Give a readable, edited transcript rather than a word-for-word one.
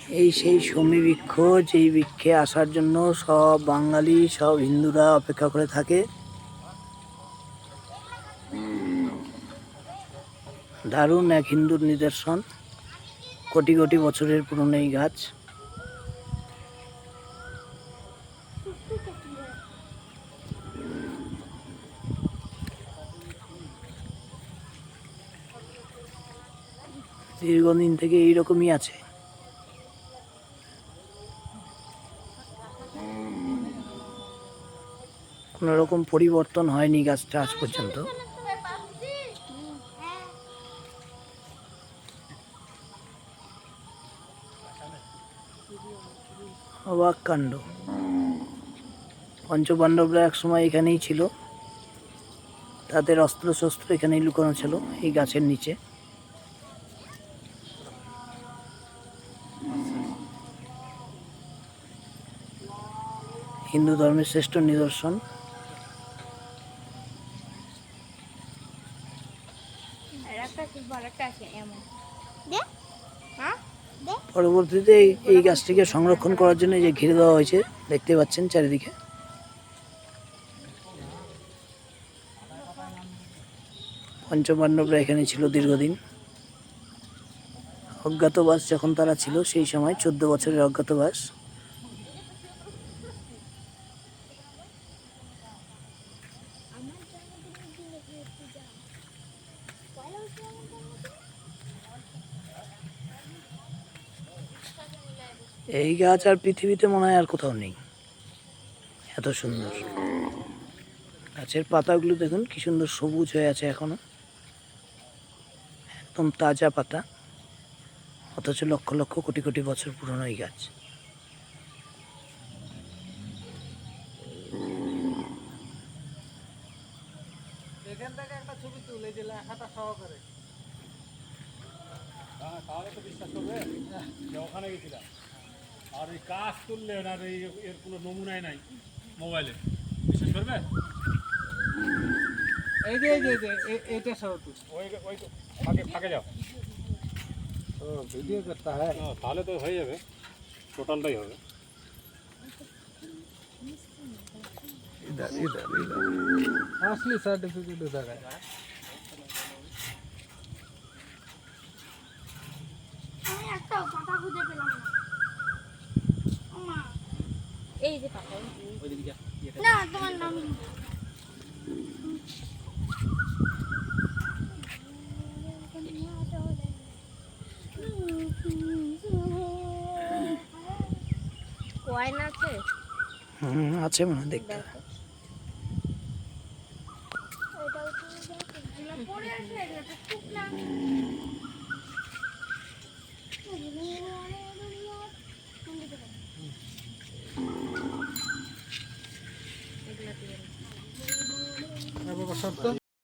এই সেই শমী বৃক্ষ, যেই বৃক্ষে আসার জন্য সব বাঙালি সব হিন্দুরা অপেক্ষা করে থাকে। দারুণ এক হিন্দুর নিদর্শন, কোটি কোটি বছরের পুরনো এই গাছ। দীর্ঘদিন থেকে এইরকমই আছে। কোনো রকম পরিবর্তন হয়নি গাছটা আজ পর্যন্ত। অবাক কাণ্ড। পঞ্চপাণ্ডবরা এক সময় এখানেই ছিল, তাদের অস্ত্র শস্ত্র এখানেই লুকানো ছিল এই গাছের নিচে। হিন্দু ধর্মের শ্রেষ্ঠ নিদর্শন। পরবর্তীতে এই গাছটিকে সংরক্ষণ করার জন্য যে ঘিরে দেওয়া হয়েছে দেখতে পাচ্ছেন চারিদিকে। পঞ্চপাণ্ডবরা এখানে ছিল দীর্ঘদিন। অজ্ঞাতবাস যখন তারা ছিল সেই সময় 14 বছরের অজ্ঞাতবাস। এই গাছ আর পৃথিবীতে মনে হয় আর কোথাও নেই, এত সুন্দর। গাছের পাতাগুলো দেখুন কি সুন্দর সবুজ হয়ে আছে এখনো, একদম তাজা পাতা, অথচ লক্ষ লক্ষ কোটি কোটি বছর পুরনো এই গাছ। এখান থেকে একটা ছবি তুলে দিলে লেখাটা সহকারে, তাহলে তো বিশ্বাস করবে যে ওখানে গেছিলাম। আর এই কাজ তুললে আর এর কোনো নমুনাই নাই মোবাইলে, বিশ্বাস করবে? এই যে এইটা সহ ওই ওই ফাঁকে যাও তো ভিডিও করতে হয়, তাহলে তো হয়ে যাবে, টোটালটাই হবে। আসলে সার্টিফিকেট দেখায়। এই যে পাতা না তোমার নাম কয়েন আছে। আছে মনে হয়, দেখতে সত্য